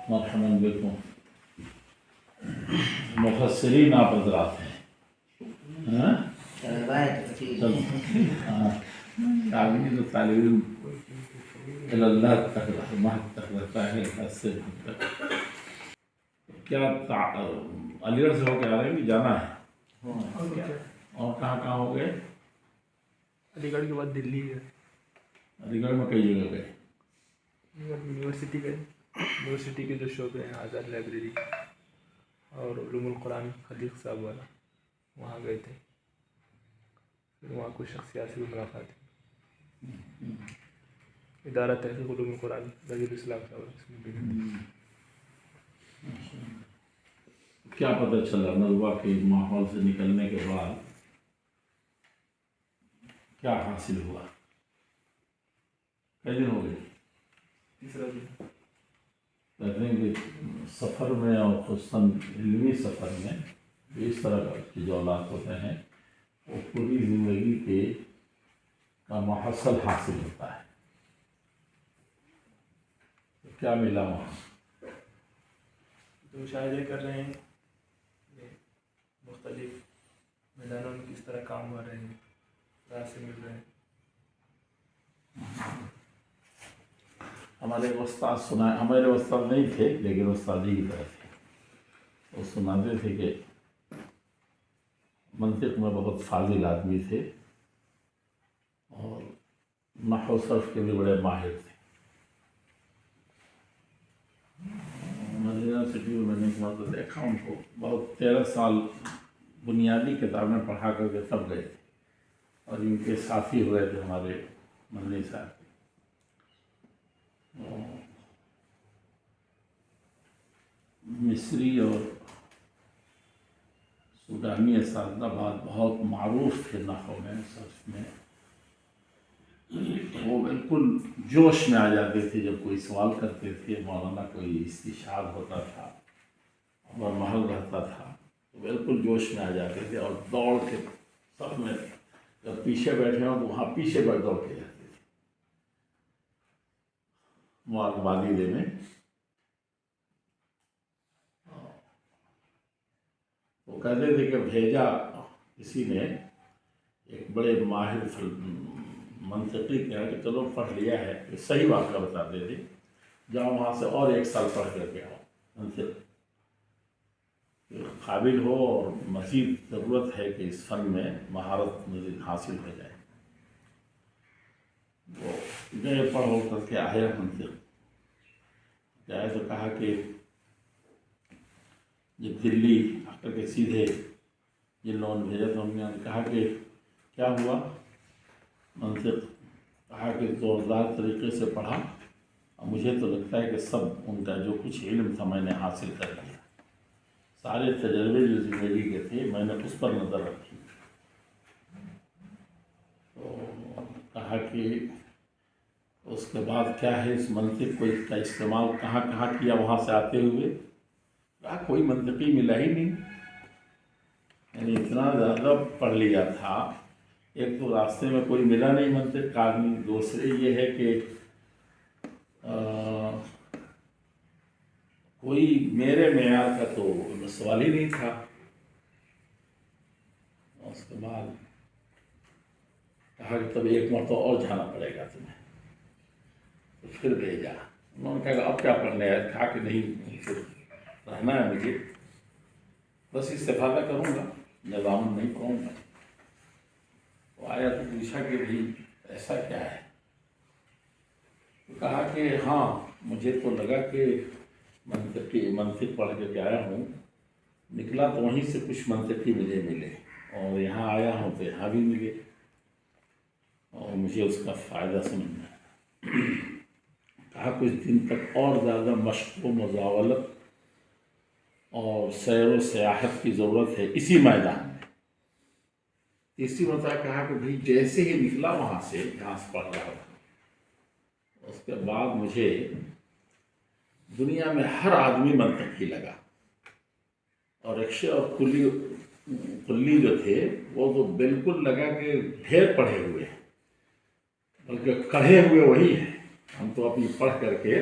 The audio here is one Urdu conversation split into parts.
مرحبا بكم مفسرين آپ حضرات ہیں تعبیر طالب علم اللہ تک رحمت تک رہتا ہے حد سے حد تک کیا علی گڑھ سے ہو کے آ رہے ہیں کہ جانا ہے اور کہاں ہو گئے؟ علی گڑھ کے بعد دلی گئے، علی گڑھ میں کئی جگہ گئے؟ یونیورسٹی گئے، یونیورسٹی کے جو شعبے ہیں آزاد لائبریری اور علوم القرآن خلیق صاحب والا وہاں گئے تھے، پھر وہاں کچھ شخصیات سے بھی ملاقات ہوئی، ادارہ تحقیق علوم القرآن نذیر اسلام صاحب اس میں بھی گئے تھے۔ کیا پتہ چلا ندوہ کے ماحول سے نکلنے کے بعد کیا حاصل ہوا؟ کئی دن ہو گئے؟ تیسرا دن۔ کہتے ہیں کہ سفر میں اور خصوصاً علمی سفر میں اس طرح کے جو اولاد ہوتے ہیں وہ پوری زندگی کا محصل حاصل ہوتا ہے۔ کیا ملا وہاں؟ تو مشاہدے کر رہے ہیں مختلف میدانوں میں کس طرح کام کر رہے ہیں، راہ سے مل رہے ہیں۔ ہمارے استاد نہیں تھے لیکن استادی کی طرح تھے، وہ سناتے تھے کہ منطق میں بہت فاضل آدمی تھے اور نحو صرف کے بھی بڑے ماہر تھے۔ یونیورسٹی میں نے دیکھا ان کو، بہت 13 سال بنیادی کتابیں پڑھا کر کے تب گئے تھے اور ان کے ساتھی ہوئے تھے ہمارے مدنی صاحب۔ مصری اور سوڈانی اساتذہ بہت معروف تھے نحو میں، صرف میں۔ وہ بالکل جوش میں آ جاتے تھے جب کوئی سوال کرتے تھے، مولانا کوئی استشہاد ہوتا تھا اور محل رہتا تھا تو بالکل جوش میں آ جاتے تھے اور دوڑ کے سب میں جب پیچھے بیٹھے ہوں تو وہاں پیچھے بیٹھ دوڑ کے جاتے تھے مبارکبادی دینے۔ وہ کہتے تھے کہ بھیجا کسی نے ایک بڑے ماہر منطقی کے کہ چلو پڑھ لیا ہے، کہ صحیح واقعہ بتاتے تھے، جاؤ وہاں سے اور 1 سال پڑھ کر کے آؤ، منطق قابل ہو اور مزید ضرورت ہے کہ اس فن میں مہارت مزید حاصل ہو جائے۔ وہ گئے پڑھ ہو کر کے آیا منطق، جائے تو کہا کہ جب دلی آ کر کے سیدھے جن لوگوں نے بھیجا تو ہم نے کہا کہ کیا ہوا؟ منطق کہا کہ زوردار طریقے سے پڑھا اور مجھے تو لگتا ہے کہ سب ان کا جو کچھ علم تھا میں نے حاصل کر لیا، سارے تجربے جو زندگی کے تھے میں نے اس پر نظر رکھی۔ تو کہا کہ اس کے بعد کیا ہے اس منطق کو کا استعمال کہاں کیا وہاں سے آتے ہوئے؟ کہا کوئی منطقی ملا ہی نہیں، یعنی اتنا زیادہ پڑھ لیا تھا، ایک تو راستے میں کوئی ملا نہیں منطق کا آدمی، دوسرے یہ ہے کہ کوئی میرے معیار کا تو سوال ہی نہیں تھا۔ اس کے بعد کہا کہ تب 1 مرتبہ اور جانا پڑے گا تمہیں، تو پھر بھیجا۔ انہوں نے کہا کہ اب کیا پڑھنا ہے؟ کہا کہ نہیں پھر رہنا ہے مجھے، بس استفادہ کروں گا، نظام نہیں پڑھوں گا۔ وہ آیا تو پوچھا کہ بھائی ایسا کیا ہے؟ تو کہا کہ ہاں مجھے تو لگا کہ منطق پڑھ کے آیا ہوں، نکلا تو وہیں سے کچھ منطقی مجھے ملے اور یہاں آیا ہوں تو یہاں بھی ملے اور مجھے اس کا فائدہ سمجھنا ہے۔ کہا کچھ دن تک اور زیادہ مشق و مزاولت اور سیر و سیاحت کی ضرورت ہے اسی میدان میں۔ اسی مرتبہ کہا کہ بھائی جیسے ہی نکلا وہاں سے جہاں سے پڑھ رہا تھا، اس کے بعد مجھے دنیا میں ہر آدمی منطقی لگا اور رکشے اور کلی جو تھے وہ تو بالکل لگا کہ ڈھیر پڑھے ہوئے ہیں، بلکہ کڑھے ہوئے وہی ہیں۔ ہم تو اپنی پڑھ کر کے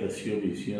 10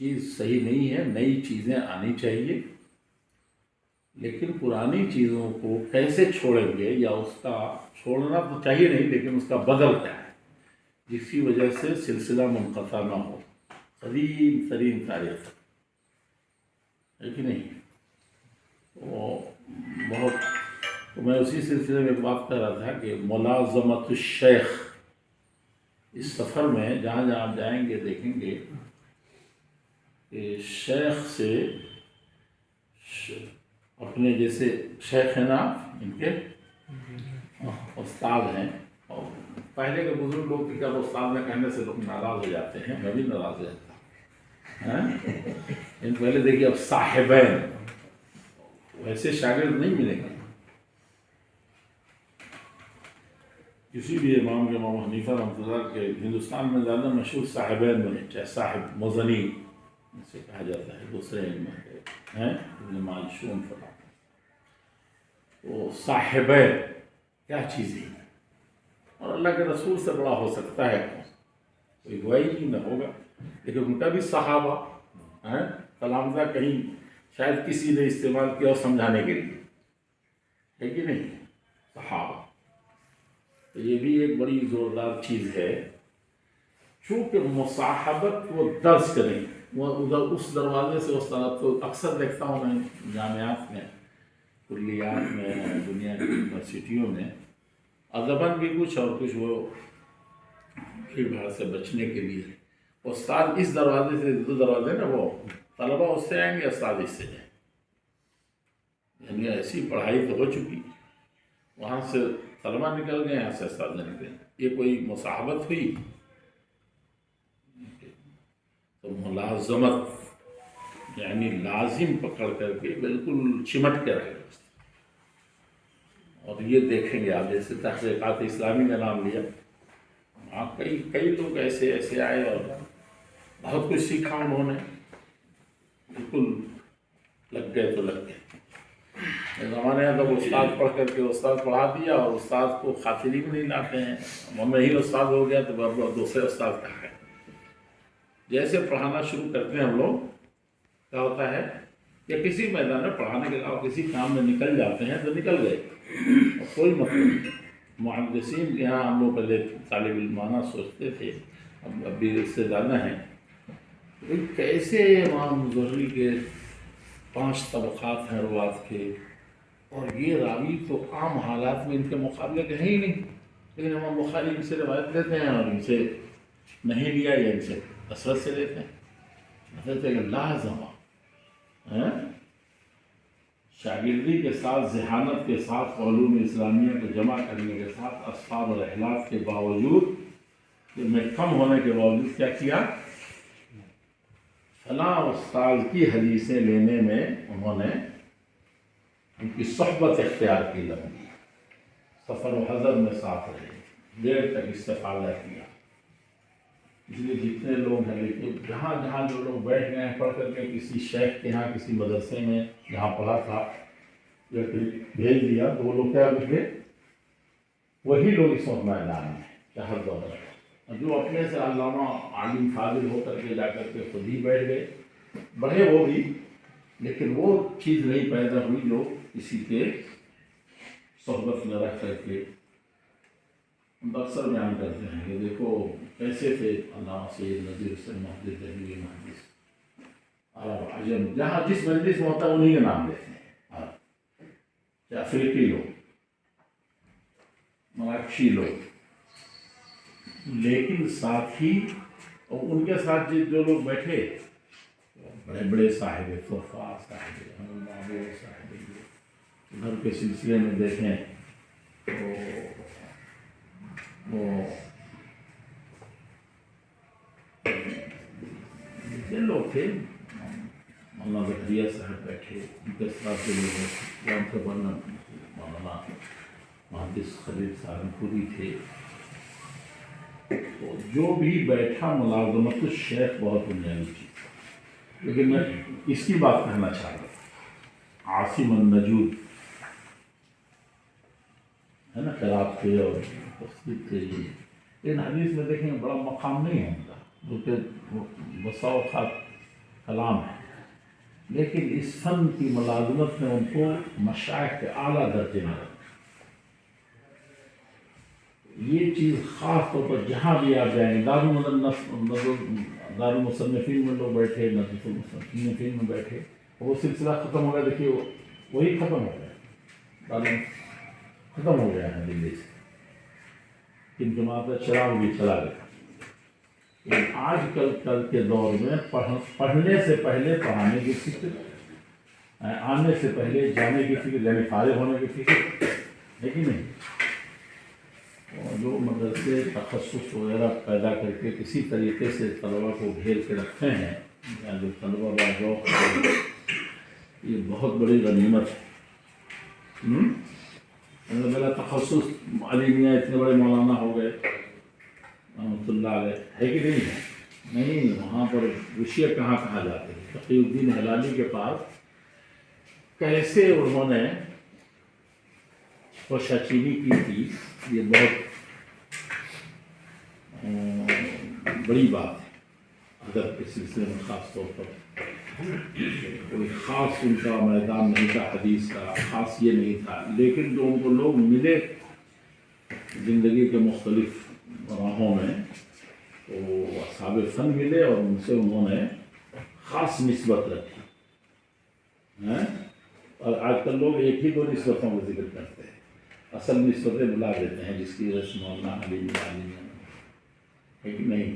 چیز صحیح نہیں ہے، نئی چیزیں آنی چاہیے، لیکن پرانی چیزوں کو کیسے چھوڑیں گے، یا اس کا چھوڑنا تو چاہیے نہیں لیکن اس کا بدل کیا ہے جس کی وجہ سے سلسلہ منقطع نہ ہو قدیم ترین تاریخ ہے کہ نہیں؟ وہ بہت میں اسی سلسلے میں ایک بات کہہ رہا تھا کہ ملازمت الشیخ، اس سفر میں جہاں جہاں آپ جائیں گے دیکھیں گے کہ شیخ سے اپنے جیسے شیخ ہیں نا ان کے استاد ہیں، اور پہلے کے بزرگ لوگ کی جب استاد میں کہنے سے لوگ ناراض ہو جاتے ہیں، میں بھی ناراض ہو جاتا ہوں، پہلے دیکھیے اب صاحبین، ویسے شاگرد نہیں ملیں گے، کسی بھی امام کے امام حنیفہ رحمۃ اللہ کے ہندوستان میں زیادہ مشہور صاحبین بنے، چاہے صاحب مزنی سے کہا جاتا ہے، دوسرے ہیں ابن ماجشون فلاں، وہ صاحبین کیا چیزیں ہیں، اور اللہ کے رسول سے بڑا ہو سکتا ہے کوئی گواہی نہیں نہ ہوگا، لیکن ان کا بھی صحابہ ہیں، کلامزہ کہیں شاید کسی نے استعمال کیا اور سمجھانے کے لیے، ہے کہ نہیں؟ صحابہ، تو یہ بھی ایک بڑی زوردار چیز ہے، چونکہ مصاحبت وہ درس کریں، وہ ادھر اس دروازے سے اس طرف، تو اکثر دیکھتا ہوں میں جامعات میں، کلیات میں، دنیا کی یونیورسٹیوں میں، ادباً بھی کچھ اور کچھ وہ بھیڑ بھاڑ سے بچنے کے لیے استاد اس دروازے سے، دو دروازے نا، وہ طلبہ اس سے آئیں گے، استاد اس سے جائیں، یعنی ایسی پڑھائی تو ہو چکی، وہاں سے طلبہ نکل گئے، یہاں سے استاد نکل گئے، یہ کوئی مصاحبت ہوئی؟ تو ملازمت یعنی لازم پکڑ کر کے بالکل چمٹ کے رہے، اور یہ دیکھیں گے آپ جیسے تحقیقات اسلامی کا نام لیا، آپ کئی لوگ ایسے آئے اور بہت کچھ سیکھا انہوں نے، بالکل لگ گئے تو لگ گئے۔ ہمارے یہاں تو استاد پڑھ کر کے استاد پڑھا دیا اور استاد کو خاطری بھی نہیں لاتے ہیں، میں ہی استاد ہو گیا تو دوسرے استاد کہاں ہے؟ جیسے پڑھانا شروع کرتے ہیں ہم لوگ، کیا ہوتا ہے کہ کسی میدان میں پڑھانے کے علاوہ کسی کام میں نکل جاتے ہیں تو نکل گئے، اور کوئی مطلب نہیں۔ محدثین کے یہاں ہم لوگ پہلے طالب علمانہ سوچتے تھے، اب بھی اس سے زیادہ ہیں، کیسے امام ظہری کے 5 طبقات ہیں روات کے، اور یہ راوی تو عام حالات میں ان کے مقابلے کے ہیں ہی نہیں، لیکن امام بخاری ان سے روایت لیتے ہیں اور ان سے نہیں لیا، یا ان سے کثرت سے لیتے ہیں، کہتے ہیں کہ لازمہ شاگردی کے ساتھ، ذہانت کے ساتھ، علوم اسلامیہ کو جمع کرنے کے ساتھ، اسباب اور احلاف کے باوجود، میں کم ہونے کے باوجود کیا کیا، فلاں استاد کی حدیثیں لینے میں انہوں نے ان کی صحبت اختیار کی، لمبی سفر و حضر میں ساتھ رہے، دیر تک استفادہ کیا، اس لیے جتنے لوگ ہیں، لیکن جہاں جہاں جو لوگ بیٹھ گئے ہیں پڑھ کر کے، کسی شیخ کے یہاں کسی مدرسے میں جہاں پڑھا تھا یا بھیج دیا، تو وہ لوگ کیا رکھے، وہی لوگ اس وقت میدان میں چاہر دور میں، جو اپنے سے علامہ عالم فاضل ہو کر کے جا کر کے خود ہی بیٹھ گئے، بڑھے وہ بھی، لیکن وہ چیز نہیں پیدا ہوئی جو کسی کے صحبت میں رکھ کر کے اکثر بیان کرتے ہیں کہ دیکھو کیسے تھے علامہ سید نذیر حسین محدث دہلوی، محدث عرب عجم، جہاں جس مجلس میں ہوتا ہے انہیں کا نام لیتے ہیں، چاہے افریقی لوگ، مراکشی لوگ، لیکن ساتھ ہی اور ان کے ساتھ جو لوگ بیٹھے، بڑے بڑے صاحب تحفہ، صاحب المعبود، صاحب گھر کے سلسلے میں دیکھیں تو وہ جتنے لوگ تھے، مولانا زکریا صاحب بیٹھے، ان کے ساتھ لوگ مولانا محدث خلیل سہارنپوری تھے، تو جو بھی بیٹھا، ملازمت الشیخ بہت بنیادی چیز، لیکن میں اس کی بات کہنا چاہ رہا ہوں، عاصم النجود ہے نا، قرات تھے اور تصدیق تھے، لیکن حدیث میں دیکھیں بڑا مقام نہیں ہے ان کا، کیونکہ بسا اوقات کلام ہے، لیکن اس فن کی ملازمت نے ان کو مشائخ کے اعلیٰ درجے میں رکھا۔ یہ چیز خاص طور پر جہاں بھی آپ جائیں گے، دارالمصنفین میں لوگ بیٹھے، ندوۃ المصنفین میں بیٹھے، وہ سلسلہ ختم ہو گیا، دیکھیے وہی ختم ہو گیا، ختم ہو گیا ہے دلی سے، ان جماعت کا چراغ بھی چلا گیا۔ لیکن آج کل کے دور میں پڑھنے سے پہلے پڑھانے کی فکر، آنے سے پہلے جانے کی فکر، یعنی فارغ ہونے کی فکر ہے کہ نہیں؟ اور جو مدرسے تخصص وغیرہ پیدا کر کے کسی طریقے سے طلبا کو گھیر کے رکھتے ہیں، یا جو طلبا باذوق ہیں، یہ بہت بڑی غنیمت ہے۔ میرا تخصص علی میاں اتنے بڑے مولانا ہو گئے رحمۃ اللہ علیہ، ہے کہ نہیں؟ وہاں پر وشے کہاں جاتے ہیں؟ تقی الدین ہلالی کے پاس کیسے انہوں نے کوشہ چینی کی تھی، یہ بہت بڑی بات ہے ادب کے سلسلے میں، خاص طور پر کوئی خاص ان کا میدان نہیں تھا حدیث کا، خاص یہ نہیں تھا، لیکن جو ان کو لوگ ملے زندگی کے مختلف راہوں میں، تو اصحاب فن ملے اور ان سے انہوں نے خاص نسبت رکھی۔ اور آج کل لوگ ایک ہی دو نسبتوں کا ذکر کرتے ہیں، اصل نسبتیں بلا دیتے ہیں، جس کی رسم مولانا علی ہے کہ نہیں؟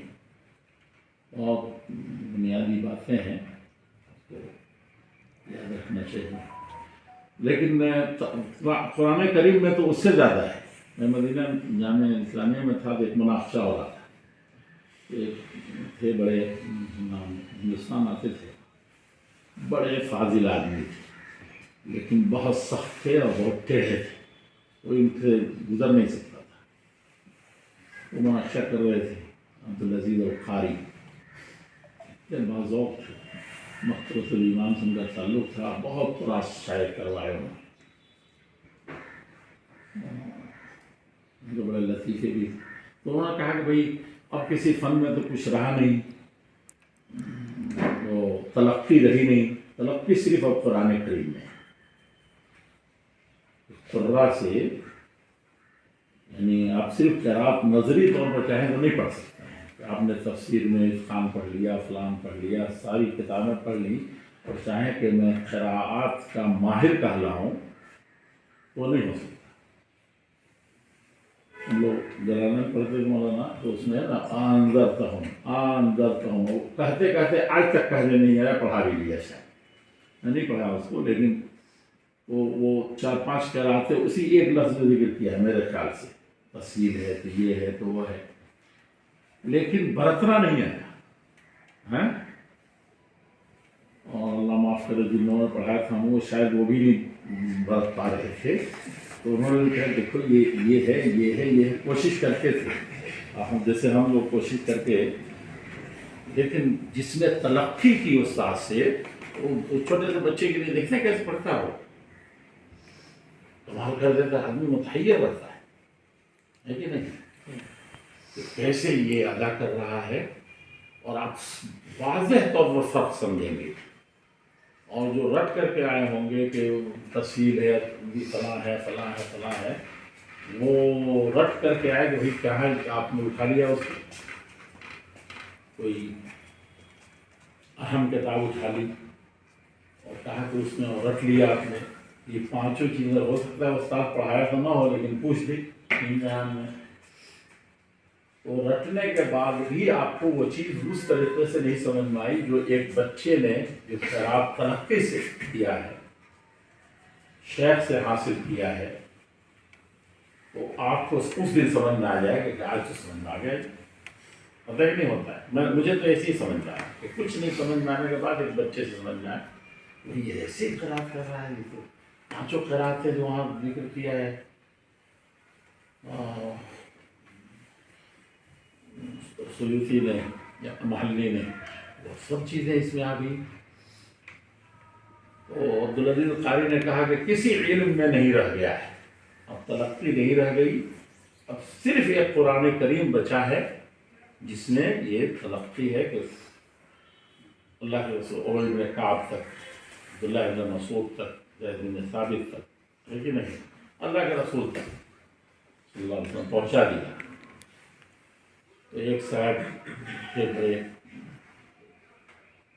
بہت بنیادی باتیں ہیں، تو یاد رکھنا چاہیے۔ لیکن قرآن کریم میں تو اس سے زیادہ ہے۔ میں مدینہ جامعہ اسلامیہ میں تھا تو ایک مناقشہ ہو رہا تھا، ایک تھے بڑے ہندوستان آتے تھے، بڑے فاضل آدمی تھے، لیکن بہت سخت تھے اور بہت ٹیڑھے تھے، کوئی ان سے گزر نہیں سکتا تھا۔ وہ مناقشہ کر رہے تھے، عبدالعزیز القاری، باذوق تھے، مختصر الایمان سے ان کا تعلق تھا، بہت بڑا شاعر کروائے انہوں جو بڑے لطیفے بھی تھے۔ تو انہوں نے کہا کہ بھائی اب کسی فن میں تو کچھ رہا نہیں، وہ تلقی رہی نہیں، تلقی صرف اب قرآن کریم میں قرآن سے، یعنی آپ صرف قرأت نظری طور پر چاہیں تو نہیں پڑھ سکتے ہیں، آپ نے تفسیر میں اتقان پڑھ لیا، فلان پڑھ لیا، ساری کتابیں پڑھ لیں، اور چاہیں کہ میں قراءات کا ماہر کہلاؤں، وہ نہیں ہو سکتا۔ ہم لوگ جلالین پڑھتے مولانا، تو اس میں نا آنظرتہم وہ کہتے کہتے آج تک کہنے نہیں آیا، پڑھا بھی لیا شاید، میں نہیں پڑھا اس کو، لیکن وہ 4-5 قراءتیں اسی ایک لفظ میں ذکر کیا ہے میرے خیال سے، تفصیل ہے تو یہ ہے تو وہ ہے، لیکن برتنا نہیں آیا۔ اور اللہ معاف کرے جنہوں نے پڑھایا تھا وہ شاید وہ بھی نہیں برت پا رہے تھے، تو انہوں نے کہا دیکھو یہ ہے، کوشش کرتے تھے جیسے ہم لوگ کوشش کر کے، لیکن جس نے تلقی کی استاد سے، وہ چھوٹے سے بچے کے لیے دیکھتے ہیں کیسے پڑھتا ہو، کمال کر دیتا ہے، آدمی متحیر رہتا ہے کہ نہیں؟ کہ کیسے یہ ادا کر رہا ہے، اور آپ واضح طور پر فرق سمجھیں گے، اور جو رٹ کر کے آئے ہوں گے کہ تفصیل ہے، فلاں ہے فلاں ہے فلاں ہے، وہ رٹ کر کے آئے کہ بھائی کیا ہے، آپ نے اٹھا لیا اس کو، کوئی اہم کتاب اٹھا لی اور کہا کہ اس میں رٹ لیا آپ نے، یہ 5 چیزیں ہو سکتا ہے استاد پڑھایا تو نہ ہو، لیکن پوچھ لی امتحان میں، تو رٹنے کے بعد بھی آپ کو وہ چیز اس طریقے سے نہیں سمجھ میں آئی جو ایک بچے نے جو خراب تلقی سے کیا ہے، شیخ سے حاصل کیا ہے، تو آپ کو اس دن سمجھ میں آ جائے کہ آج تو سمجھ میں آ گیا، پتہ ہی نہیں ہوتا ہے۔ مجھے تو ایسے ہی سمجھ میں آیا کہ کچھ نہیں سمجھ میں آنے کے بعد ایک بچے سے سمجھ میں آیا یہ ایسے ہی قرأت کر رہا ہے، یہ تو 5 قرأت ہے جو وہاں ذکر کیا ہے، سیوطی نے یا محلی نے، وہ سب چیزیں اس میں آ گئی۔ تو عبدالعزیز القاری نے کہا کہ کسی علم میں نہیں رہ گیا ہے، اب تلقی نہیں رہ گئی، اب صرف ایک قرآن کریم بچا ہے جس میں یہ تلقی ہے کہ اللہ کے رسول عمر بن کعب تک، عبداللہ بن مسعود تک، زید بن ثابت تک، ہے کہ نہیں، اللہ کے رسول تک صلی اللہ علیہ وسلم پہنچا دیا. تو ایک صاحب کے بڑے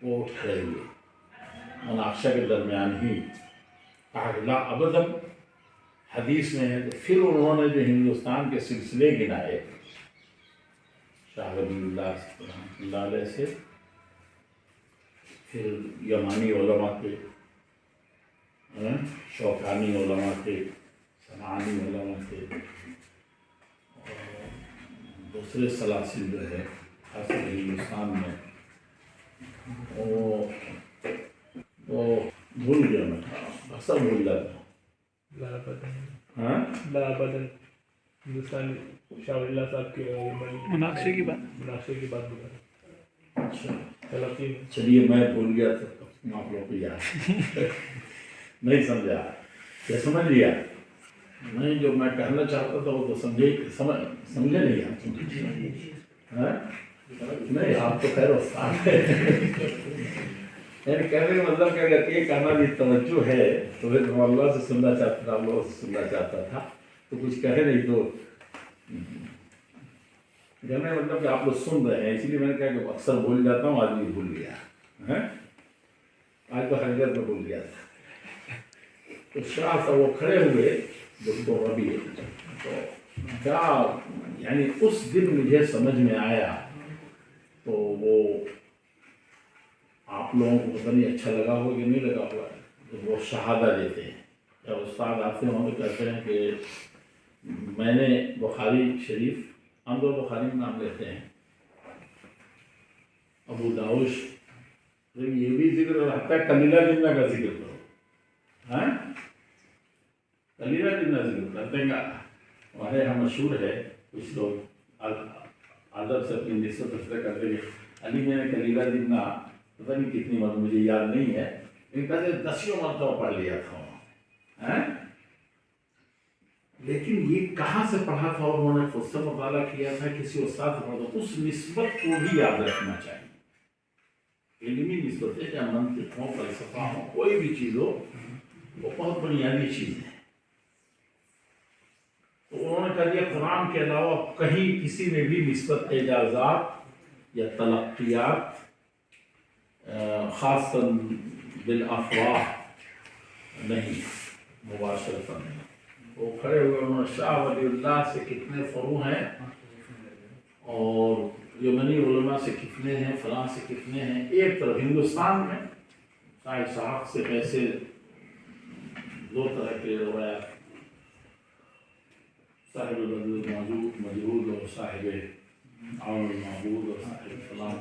وہ اٹھ کھڑے ہوئے مناقشہ کے درمیان ہی، کہا کہ لا ابداً حدیث میں ہے. تو پھر انہوں نے جو ہندوستان کے سلسلے گنائے شاہ ولی اللہ رحمۃ اللہ علیہ سے، پھر یمانی علماء کے، شوکانی علماء کے، سمعانی علماء کے، اور دوسرے سلاسل جو ہے خاص کر ہندوستان میں، وہ بھول گیا میں، اکثر بھول جاتا ہوں. لال بدن ہاں لال بدن ہندوستان شاہ ولی اللہ صاحب کے مناقشے کی بات مناقشے کی بات بتا رہے اچھا تلقی میں. چلیے میں بھول گیا تو آپ لوگوں کو یاد نہیں سمجھا، کیا سمجھ لیا؟ نہیں، جو میں کہنا چاہتا تھا وہ تو سمجھے نہیں آپ. ہاں؟ نہیں، آپ تو خیر استاد ہے. یعنی کہنے کا مطلب کہ اگر یہ کہنا بھی توجہ ہے تو پھر میں اللہ سے سننا چاہتا تھا، اللہ سے سننا چاہتا تھا تو کچھ کہے نہیں. تو کہنے کا مطلب کہ آپ لوگ سن رہے ہیں، اسی لیے میں نے کہا کہ اکثر بھول جاتا ہوں، آج بھی بھول گیا. آج تو حقیقت میں بھول گیا تھا. تو شاہ صاحب وہ کھڑے ہوئے دکتور ربیع، تو کیا یعنی اس دن مجھے سمجھ میں آیا. تو وہ آپ لوگوں کو پتہ نہیں اچھا لگا ہو کہ نہیں لگا ہوا ہے، جب وہ شہادہ دیتے ہیں یا استاد آتے ہیں ہمیں کہتے ہیں کہ میں نے بخاری شریف، ہم تو بخاری میں نام لیتے ہیں، ابو داؤد، یہ بھی ذکر رہتا ہے، کلیلہ جنہ کا ذکر کرو. ہاں کلیلہ جنہ ذکر کرتے ہیں. ہمارے یہاں مشہور ہے، کچھ لوگ ادب سے اپنی نسبت رکھتے کرتے ہیں علی میں نے کلیلہ جنہ پتہ نہیں کتنی مرتبہ، مجھے یاد نہیں ہے، لیکن کہتے 10 مرتبہ پڑھ لیا تھا. لیکن یہ کہاں سے پڑھا تھا اور انہوں نے خود سے مطالعہ کیا تھا، کسی استاد سے پڑھا تھا، اس نسبت کو بھی یاد رکھنا چاہیے. علمی نسبت ہے، چاہے منطق ہو، فلسفہ ہو، کوئی بھی چیز ہو، وہ بہت بنیادی چیز ہے. تو انہوں نے کہا دیا قرآن کے علاوہ کہیں کسی میں بھی نسبت اعجازات یا تلقیات خاصاً بالافواہ نہیں، مباشرتاً نہیں. وہ کھڑے ہوئے انہوں نے شاہ ولی اللہ سے کتنے فروع ہیں اور یمنی علماء سے کتنے ہیں، فلاں سے کتنے ہیں. ایک طرف ہندوستان میں شاہ اسحاق سے ایسے دو طرح کے روایات، صاحب المجہود اور صاحب عون المعبود اور صاحب فلاں،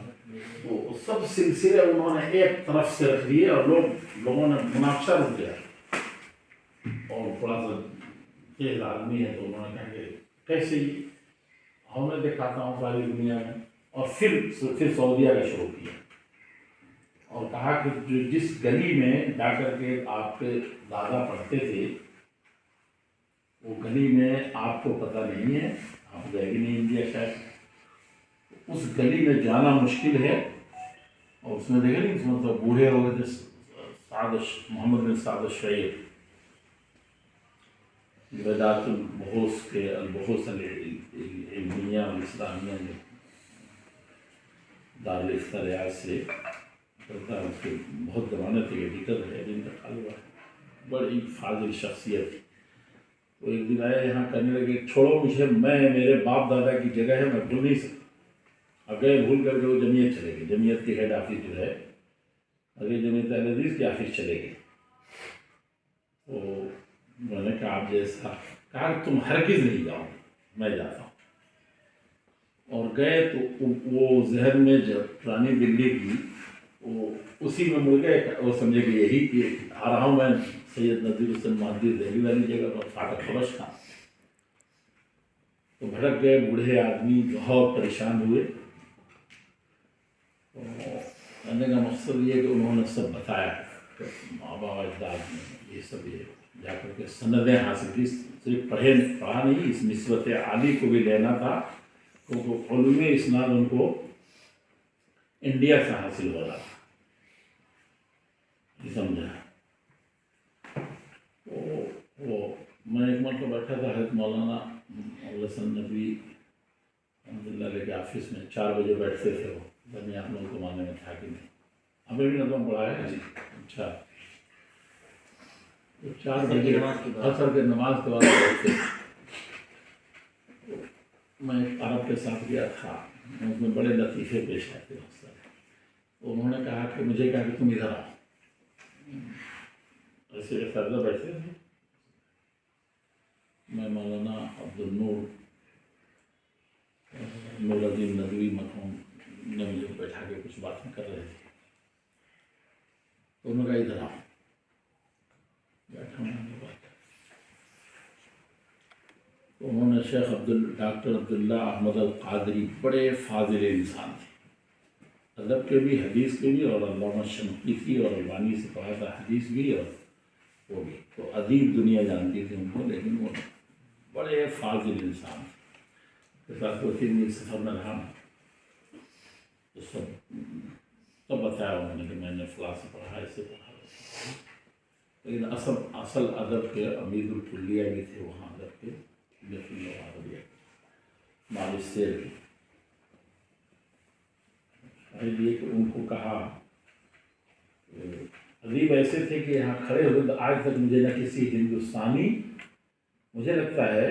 وہ سب سلسلے انہوں نے ایک طرف سے رکھ دیے اور لوگوں نے مناقشہ رک گیا. اور تھوڑا سا تیز آدمی ہے تو انہوں نے کہا کہ کیسے ہی ہم نے دکھاتا ہوں ساری دنیا میں. اور پھر سعودیہ کا شروع کیا اور کہا کہ جس گلی میں جا کر کے آپ کے دادا پڑھتے تھے، وہ گلی میں آپ کو پتہ نہیں ہے، آپ گئے بھی نہیں انڈیا شاید، اس گلی میں جانا مشکل ہے. اور اس میں دیکھا نہیں، اس میں تو بوڑھے ہو گئے تھے، محمد بن سعد الشعیر، بدایت البحوث کے البحوث العلمیہ والاسلامیہ میں دارالفتہ ریاض سے کرتا ہے. اس کے بہت زمانے تک ایڈیٹر ہے، انتقال ہوا ہے، بڑی فاضل شخصیت. وہ ایک دن آیا یہاں کہنے لگے چھوڑو مجھے، میرے باپ دادا کی جگہ ہے، میں بھول نہیں سکتا. اب گئے بھول کر کے وہ جمعیت چلے گئے، جمعیت کی ہیڈ آفس جو ہے اگلے جمعیت اہل حدیث کی آفس چلے گئے. تو میں نے کہا آپ جیسا، کہا تم ہرگز نہیں جاؤ، میں جاتا ہوں. اور گئے تو وہ ذہن میں جب پرانی دلی کی وہ اسی میں مڑ گئے. وہ سمجھے کہ یہی کہ آ رہا ہوں میں سید نذیر حسین مہدی دہلی والی جگہ پر، فاٹک خبش تھا. تو بھڑک گئے، بوڑھے آدمی بہت پریشان ہوئے. کہنے کا مقصد یہ کہ انہوں نے سب بتایا کہ بابا اجداد نے یہ سب یہ جا کر کے سندیں حاصل کی. صرف پڑھا نہیں، اس نسبت عالی کو بھی لینا تھا، کیونکہ علوم اسناد ان کو انڈیا سے حاصل ہو رہا تھا. سمجھا. وہ میں ایک مرتبہ بیٹھا تھا حضرت مولانا حسن ندوی رحمۃ اللہ علیہ کے آفس میں. 4 بجے بیٹھتے تھے وہ. میں آپ لوگوں کو ماننے میں تھا کہ نہیں, ہمیں بھی نظم پڑھا ہے. اچھا, 4 بجے عصر کے نماز کے بعد بیٹھتے. میں ایک عرب کے ساتھ گیا تھا, اس میں بڑے لطیفے پیش آتے ہیں. انہوں نے کہا کہ مجھے کہا کہ تم ادھر آؤ. ایسے سردہ بیٹھتے تھے. میں مولانا عبدالنور الدین ندوی مرحوم نے مجھے بیٹھا کے کچھ باتیں کر رہے تھے. تو انہوں نے کہا ادھر آؤ. بیٹھا ہوں بات. تو انہوں نے شیخ ڈاکٹر عبداللہ احمد القادری بڑے فاضل انسان تھے, ادب کے بھی, حدیث کے بھی, اور علامہ شنقیطی اور البانی سے پڑھا تھا حدیث بھی اور وہ بھی. تو ادیب دنیا جانتی تھی ان کو, لیکن وہ بڑے فاضل انسان تھے. کے ساتھ 2-3 دن سفر میں رہا. تو سب بتایا انہوں نے کہ میں نے فلاں سے پڑھا, اس سے پڑھا. لیکن اصل ادب کے امید الکلیہ بھی تھے وہاں ادب کے مالستیر کے. لیے کہ ان کو کہا, ادیب ایسے تھے کہ یہاں کھڑے ہوئے تو آج تک مجھے نہ کسی ہندوستانی, مجھے لگتا ہے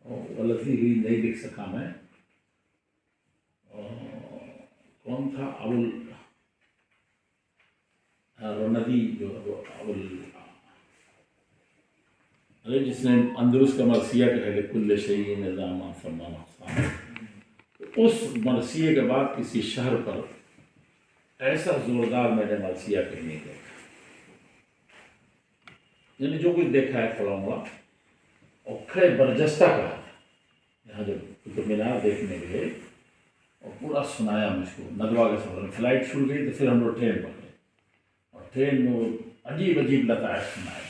غلطی ہوئی نہیں لکھ سکا میں, کون تھا, ندی جو جس نے اندرس کا مرثیہ کہا کہ کل شیء نظام فرمان اقسام. اس مرثیے کے بعد کسی شہر پر ایسا زوردار میں نے مرثیہ کہیں نہیں دیکھا. یعنی جو کچھ دیکھا ہے کھڑا ہوا اور کھڑے برجستہ کہا تھا. یہاں جب قطب مینار دیکھنے گئے اور پورا سنایا مجھ کو. ندوہ کے سفر میں فلائٹ چھوٹ گئی تو پھر ہم لوگ ٹرین پکڑے, اور ٹرین میں وہ عجیب لطائف سنائے.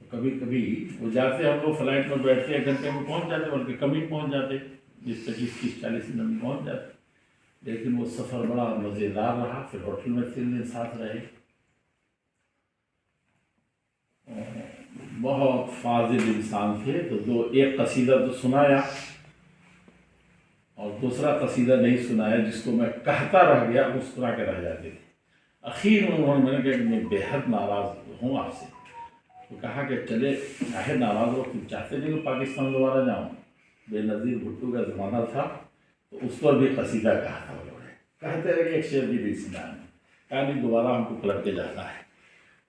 کبھی کبھی وہ جاتے, ہم لوگ فلائٹ میں بیٹھتے 1 گھنٹے میں پہنچ جاتے, بلکہ کم ہی پہنچ جاتے, 25-30-40 منٹ میں پہنچ جاتے. لیکن وہ سفر بڑا مزیدار رہا. پھر ہوٹل میں 3 دن ساتھ رہے. بہت فاضل انسان تھے. تو ایک قصیدہ تو سنایا اور دوسرا قصیدہ نہیں سنایا, جس کو میں کہتا رہ گیا, مسکرا کے رہ جاتے تھے. اخیر میں انہوں نے کہا کہ میں بے حد ناراض ہوں آپ سے. تو کہا کہ چلے, چاہے ناراض ہو, تم چاہتے نہیں کہ پاکستان دوبارہ جاؤں. بے نظیر بھٹو کا زمانہ تھا, تو اس پر بھی قصیدہ کہا تھا. وہ لوگ کہتے رہے کہ ایک شعر بھی نہیں سنا ہے. کہا نہیں, دوبارہ ہم کو پلٹ کے جانا ہے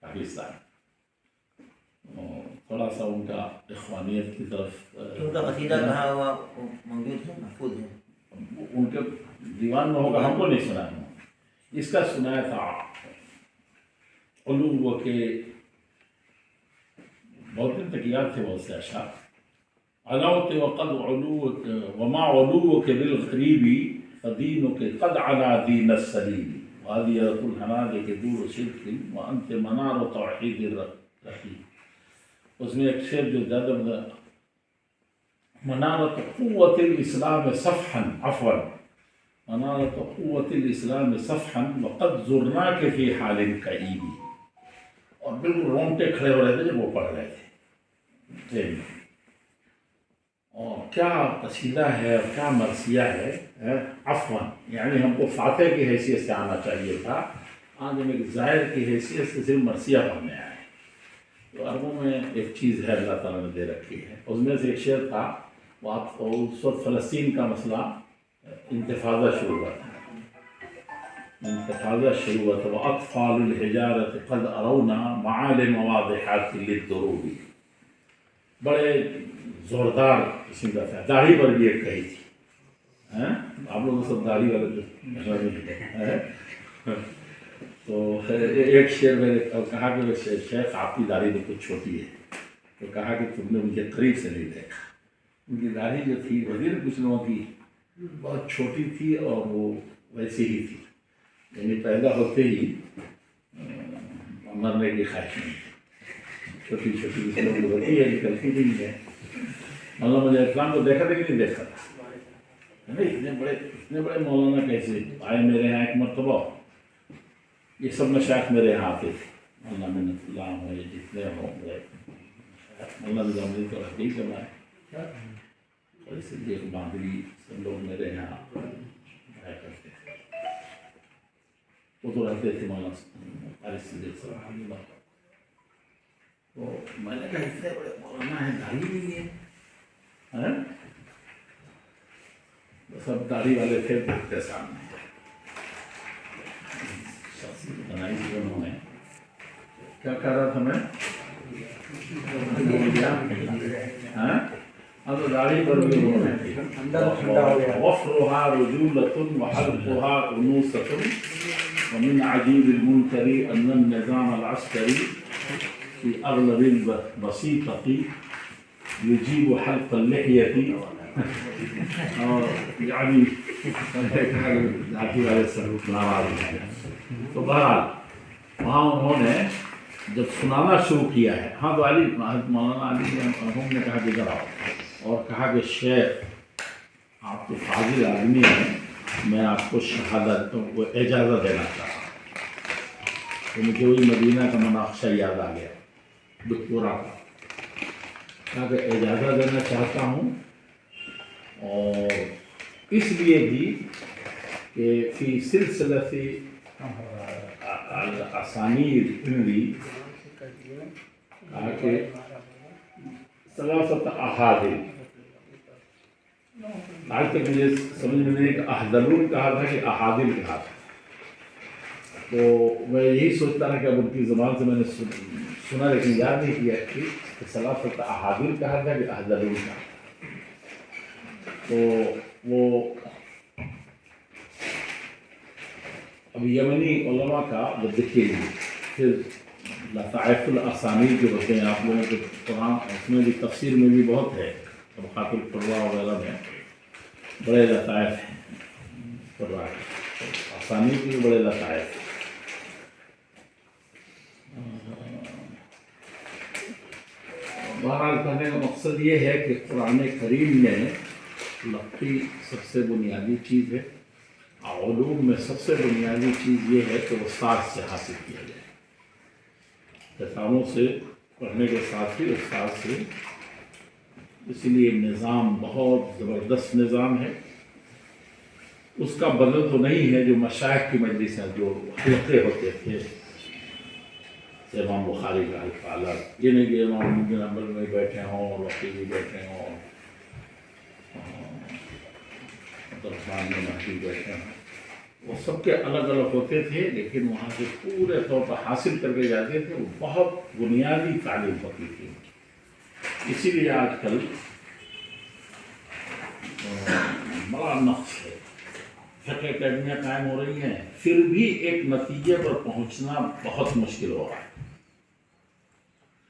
پاکستان. تھوڑا سا ان کا اخوانیت کی طرف, ان کا قصیدہ کہا ہوا موجود ہے, محفوظ ہے. ان کے دیوان میں ہوگا, ہم کو نہیں سنا ہے. اس کا سنایا تھا علو کے, بہت دن تک یاد تھے بہت سے اشعار. علوت وقد علوك وما علوك بالغريب فدينك قد علا دين السليم وهدية الهنادك دور شرك وأنت منار توحيد الرحيم. اس میں ایک شعر جو زیادہ منارة قوة الإسلام صفحا, عفوا, منارة قوة الإسلام صفحا وقد زرناك في حال كئيب. اور بالکل رونگٹے کھڑے ہو رہے تھے جب وہ پڑھ رہے تھے ٹرین میں. اور کیا قصیدہ ہے اور کیا مرثیہ ہے. عفواً یعنی ہم کو فاتح کی حیثیت سے آنا چاہیے تھا, آج ہم ایک زائر کی حیثیت سے صرف مرثیہ پڑھنے آئے. تو عربوں میں ایک چیز ہے اللہ تعالیٰ نے دے رکھی ہے. اس میں سے ایک شعر تھا, وہ اس وقت فلسطین کا مسئلہ انتفاضہ شروع ہوا تھا. وَأَطْفَالُ الْحِجَارَةِ قَدْ أَرَوْنَا مَعَالِمَ وَاضِحَاتٍ لِلدُّرُوبِ. بڑے زوردار قسم کا تھا. داڑھی پر بھی ایک کہی تھی. آپ لوگ سب داڑھی والے تو ایک شعر میں کہا کہ شیخ آپ کی داڑھی تو کچھ چھوٹی ہے. تو کہا کہ تم نے مجھے قریب سے نہیں دیکھا. ان کی داڑھی جو تھی وزیر کچھ لوگوں کی بہت چھوٹی تھی اور وہ ویسی ہی تھی. یعنی پیدا ہوتے ہی مرنے کی خواہش نہیں تھی. چھوٹی چھوٹی لوگ ہوتی ہے, نکلتی نہیں ہے. مولانا مجھے اسلام کو دیکھا تھا کہ نہیں دیکھا تھا. اتنے بڑے مولانا کیسے آئے میرے یہاں. ایک مرتبہ یہ سب مشائخ میرے یہاں آتے تھے, اللہ منت اللہ ہوئے جتنے ہوں گے اللہ نظام تو رکھے ہی کرائے اور اس لیے باندری سب لوگ میرے یہاں آیا کرتے تھے وہ تو رہتے تھے مولانا فارس صدیق صاحب اللہ تو میں نے کہا اتنے بڑے مولانا ہیں داڑھی نہیں ہے سب داڑھی والے تھے دیکھتے سامنے شخصیت بنائی تھی انہوں نے کیا کہہ رہا تھا میں اب تو داڑھی پر بھی انہوں نے وفرها رجولة وحلقها أنوثة ومن عجيب المنكر أن النظام العسكري في أغلب البسيطة يجيب حلق اللحية يعني علیہ السلام تو بہرحال وہاں انہوں نے جب سنانا شروع کیا ہے ہاں تو علی مولانا علی مرحوم نے کہا کہ ادھر آؤ اور کہا کہ شیخ آپ تو فاضل آدمی ہیں میں آپ کو شہادت کو اجازت دینا چاہتا ہوں تو مجھے وہی مدینہ کا مناقشہ یاد آ گیا دکتورا کا کہا کہ اجازت دینا چاہتا ہوں اور اس لیے بھی کہ فی سلسلہ الاسانید انوی کہا کہ ثلاثت احادیث آج تک مجھے سمجھ میں نہیں کہ احدلون کہا تھا کہ احادیث کہا تھا تو میں یہی سوچتا تھا کہ اب ان کی زبان سے میں نے سنا لیکن یاد نہیں کیا کہ ثلاثت احادیث کہا تھا کہ احدلون کہا تھا تو وہ اب یمنی علماء کا وہ دیکھیے پھر لطائف الاسانید جو ہوتے ہیں آپ لوگوں کے قرآن اس میں بھی تفسیر میں بھی بہت ہے طبقات القراء وغیرہ میں بڑے لطائف ہیں قراء اسانید بھی بڑے لطائف ہیں بہرحال کہنے کا مقصد یہ ہے کہ قرآن کریم میں لفظی سب سے بنیادی چیز ہے علوم میں سب سے بنیادی چیز یہ ہے کہ استاد سے حاصل کیا جائے کتابوں سے پڑھنے کے ساتھ ہی استاد سے اس لیے نظام بہت زبردست نظام ہے اس کا بدل تو نہیں ہے جو مشائخ کی مجلس ہیں جو حلقے ہوتے تھے امام بخاری کا الفاظ جنہیں کہ امام بن حنبل میں بیٹھے ہوں وقی بھی بیٹھے ہوں عبدالرحمن بن مہدی بیٹھے ہوں وہ سب کے الگ الگ ہوتے تھے لیکن وہاں سے پورے طور پر حاصل کر کے جاتے تھے وہ بہت بنیادی تعلیم ہوتی تھی اسی لیے آج کل بڑا نقص ہے فقہ اکیڈمیاں قائم ہو رہی ہیں پھر بھی ایک نتیجے پر پہنچنا بہت مشکل ہو رہا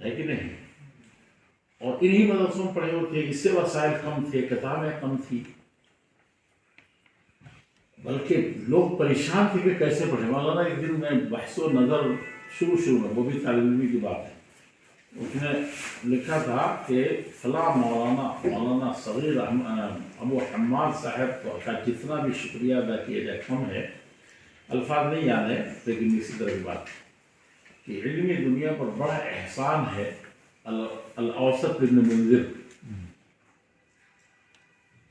ہے کہ نہیں اور انہی مدرسوں میں پڑھے ہوتے اس سے وسائل کم تھے کتابیں کم تھی بلکہ لوگ پریشان تھے کہ کیسے پڑھیں مولانا ایک دن میں بحث و نظر شروع میں وہ بھی طالب علمی کی بات ہے اس نے لکھا تھا کہ فلاں مولانا صغیر ابو حماد صاحب کا جتنا بھی شکریہ ادا کیا جائے کم ہے الفاظ نہیں یاد ہے لیکن اسی طرح کی بات کہ علمی دنیا پر بڑا احسان ہے الاوسط ابن منذر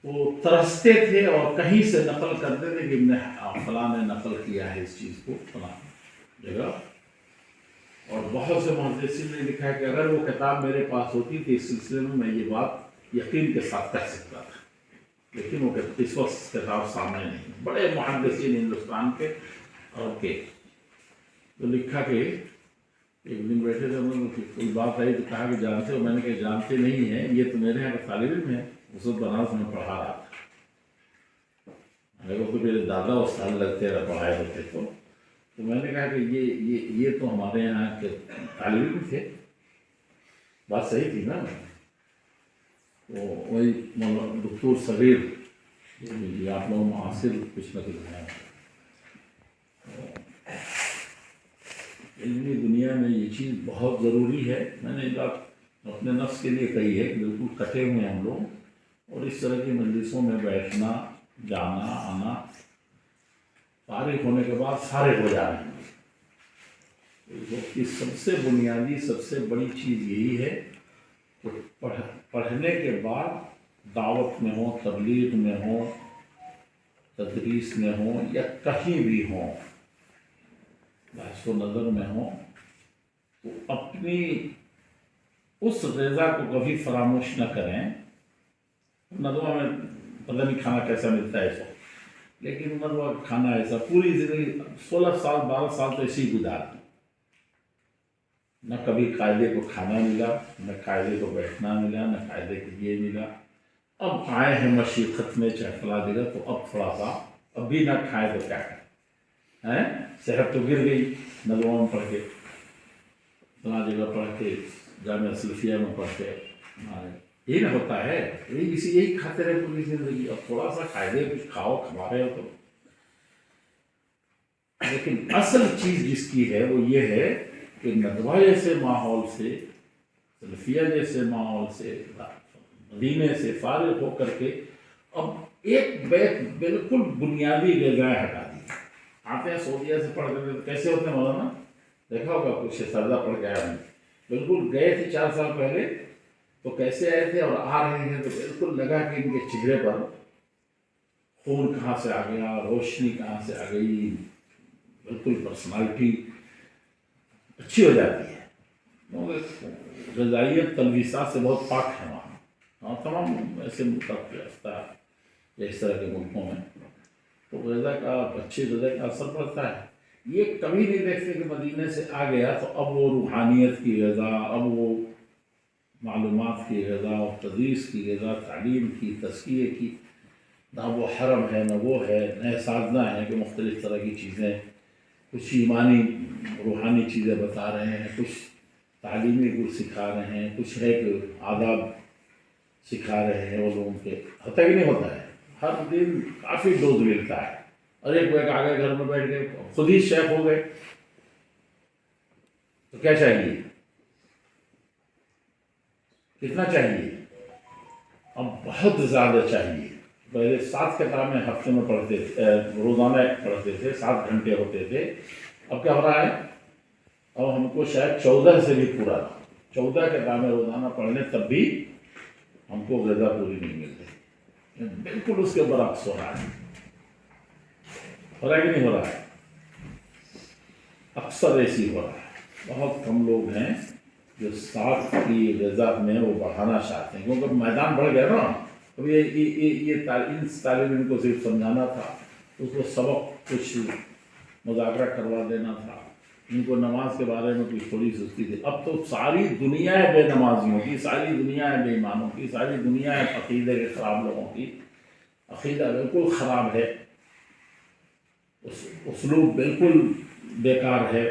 وہ ترستے تھے اور کہیں سے نقل کرتے تھے کہ فلاں نے نقل کیا ہے اس چیز کو فلاں جگہ اور بہت سے محدثین نے لکھا ہے کہ اگر وہ کتاب میرے پاس ہوتی تھی اس سلسلے میں یہ بات یقین کے ساتھ کہہ سکتا تھا لیکن وہ اس وقت کتاب سامنے نہیں بڑے محدثین ہندوستان کے اور کے تو لکھا کہ ایک دن بیٹھے تھے انہوں نے کوئی بات آئی تو کہا کہ جانتے ہو میں نے کہا جانتے نہیں ہیں یہ تو میرے یہاں کا طالب علم ہے اس وقت بنارس میں پڑھا رہا تھا میرے کو میرے دادا استاد لگتے رہے پڑھائے ہوتے تو میں نے کہا کہ یہ تو ہمارے یہاں کے طالب علم تھے بات صحیح تھی نا تو وہی دکتور صغیر آپ لوگ معاصر کچھ نہ کچھ ہیں علمی دنیا میں یہ چیز بہت ضروری ہے میں نے یہ بات اپنے نفس کے لیے کہی ہے کہ بالکل کٹے ہوئے ہیں ہم لوگ اور اس طرح کی مجلسوں میں بیٹھنا جانا آنا فارغ ہونے کے بعد فارغ ہو جانا کی سب سے بنیادی سب سے بڑی چیز یہی ہے کہ پڑھنے کے بعد دعوت میں ہوں، تبلیغ میں ہوں، تدریس میں ہوں، یا کہیں بھی ہوں، بحث و نظر میں ہوں، تو اپنی اس غذا کو کبھی فراموش نہ کریں. ندوہ میں پتہ نہیں کھانا کیسا ملتا ہے ایسا، لیکن ندوہ کا کھانا ایسا پوری زندگی 16 سال 12 سال تو ایسے ہی گزار دی. نہ کبھی قاعدے کو کھانا ملا، نہ قاعدے کو بیٹھنا ملا، نہ قاعدے کو یہ ملا. اب آئے ہیں مشیقت میں چاہے فلاں جگہ، تو اب تھوڑا سا اب بھی نہ کھائے تو کیا کریں. صحت تو گر گئی ندوہ میں پڑھ کے، فلاں جگہ پڑھ کے، جامعہ سلفیہ میں پڑھ کے. یہی نہ ہوتا ہے، یہی کھاتے رہے پوری زندگی. اب تھوڑا سا قاعدے کچھ کھاؤ، کھا رہے ہو تو. لیکن اصل چیز جس کی ہے وہ یہ ہے کہ ندوہ جیسے ماحول سے، سلفیہ جیسے ماحول سے، مدینے سے فارغ ہو کر کے اب ایک بالکل بنیادی غذائیں ہٹا دی. آتے ہیں سعودیہ سے پڑھ کر کیسے ہوتے ہیں مولانا؟ دیکھا ہوگا کچھ سردہ پڑھ کے آیا. بالکل گئے تھے 4 سال پہلے تو کیسے آئے تھے اور آ رہے ہیں تو بالکل لگا کہ ان کے چہرے پر خون کہاں سے آ گیا، روشنی کہاں سے آ گئی، بالکل پرسنالٹی اچھی ہو جاتی ہے. غذائیت تلویثات سے بہت پاک ہے وہاں. تمام ایسے ملک رفتہ یا اس طرح کے ملکوں میں تو غذا کا، اچھی غذا کا اثر پڑتا ہے. یہ کبھی نہیں دیکھتے کہ مدینے سے آ گیا تو اب وہ روحانیت کی غذا، اب وہ معلومات کی غذا، تدریس کی غذا، تعلیم کی، تزکیے کی، نہ وہ حرم ہے نہ وہ ہے. نئے سازنا ہے کہ مختلف طرح کی چیزیں، کچھ ایمانی روحانی چیزیں بتا رہے ہیں، کچھ تعلیمی کچھ سکھا رہے ہیں، کچھ ہے کہ آداب سکھا رہے ہیں وہ لوگوں کے. ہوتا کہ نہیں ہوتا ہے؟ ہر دن کافی ڈوز ملتا ہے. اور ایک آ گئے گھر میں بیٹھ گئے، خود ہی شیخ ہو گئے تو کیا چاہیے؟ کتنا چاہیے؟ اب بہت زیادہ چاہیے. پہلے 7 کتابیں ہفتے میں پڑھتے تھے، روزانہ پڑھتے تھے، 7 گھنٹے ہوتے تھے. اب کیا ہو رہا ہے؟ اب ہم کو شاید 14 سے بھی پورا، 14 کتابیں روزانہ پڑھنے تب بھی ہم کو غذا پوری نہیں مل رہی. بالکل اس کے برعکس ہو رہا ہے. ہو رہا ہے کہ نہیں ہو رہا ہے؟ اکثر ایسی ہو رہا ہے. بہت کم لوگ ہیں جو ساتھ کی غذا میں وہ بڑھانا چاہتے ہیں، کیونکہ میدان بڑھ گیا نا. اب یہ طالب علم کو صرف سمجھانا تھا، اس کو سبق کچھ مذاکرہ کروا دینا تھا، ان کو نماز کے بارے میں کچھ تھوڑی سستی تھی. اب تو ساری دنیا ہے بے نمازیوں کی، ساری دنیا ہے بے ایمانوں کی، ساری دنیا ہے عقیدے کے خراب لوگوں کی. عقیدہ بالکل خراب ہے، اسلوب بالکل بیکار ہے،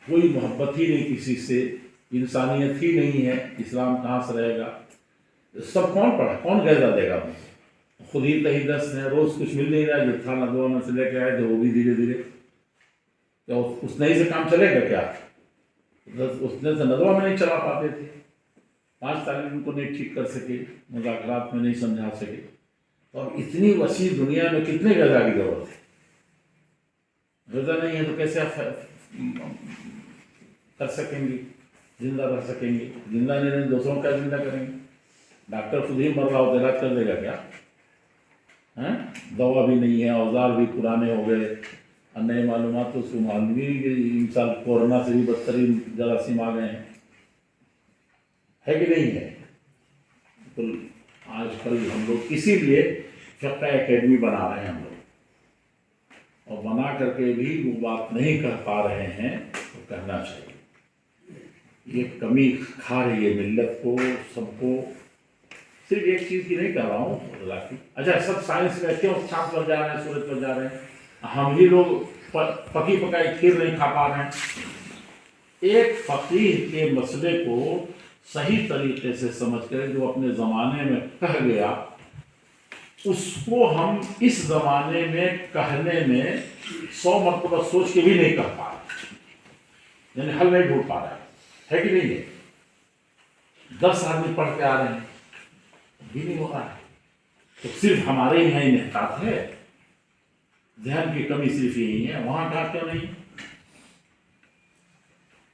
کوئی محبت ہی نہیں کسی سے، انسانیت ہی نہیں ہے. اسلام کہاں سے رہے گا؟ سب کون پڑھا، کون غذا دے گا؟ خود ہی تہی دست ہے، روز کچھ مل نہیں رہا. جو تھا ندوہ میں سے لے کے آئے تھے وہ بھی دھیرے دھیرے، کیا اس نئی سے کام چلے گا؟ کیا اس نے سے ندوہ میں نہیں چلا پاتے تھے، 5 طالب علم کو نہیں ٹھیک کر سکے، مذاکرات میں نہیں سمجھا سکے. اور اتنی وسیع دنیا میں کتنے غذا کی ضرورت ہے؟ غذا نہیں ہے تو کیسے آپ کر سکیں گے، زندہ رہ سکیں گے؟ زندہ نہیں رہیں دوسروں کا زندہ کریں گے؟ ڈاکٹر خود ہی مر رہا ہو تو علاج کر دے گا کیا؟ دوا بھی نہیں ہے، اوزار بھی پرانے ہو گئے، اور نئے معلومات تو اس کو معلوم ہی نہیں. انسان کورونا سے بھی بدترین جراثیم آ گئے ہیں، ہے کہ نہیں ہے؟ تو آج کل ہم لوگ اسی لیے فقہ اکیڈمی بنا رہے ہیں ہم لوگ، اور بنا کر کے بھی وہ بات نہیں کر پا رہے ہیں تو کہنا چاہیے. یہ کمی کھا رہی ہے ملت کو، سب کو. صرف ایک چیز کی نہیں کہہ رہا ہوں اللہ کی. اچھا سب سائنس میں کیوں چاند پر جا رہے ہیں، سورج پر جا رہے ہیں؟ ہم ہی لوگ پکی پکائی کھیر نہیں کھا پا رہے ہیں. ایک فقیہ کے مسئلے کو صحیح طریقے سے سمجھ کر جو اپنے زمانے میں کہہ گیا، اس کو ہم اس زمانے میں کہنے میں 100 مرتبہ سوچ کے بھی نہیں کر پا رہے، یعنی حل نہیں ڈھونڈ پا رہے. ہے کہ نہیں ہے؟ 10 آدمی پڑھ کے آ رہے ہیں بھی نہیں ہو رہا ہے. تو صرف ہمارے یہاں انحطاط ہے، ذہن کی کمی صرف یہی ہے، وہاں کا کیوں نہیں؟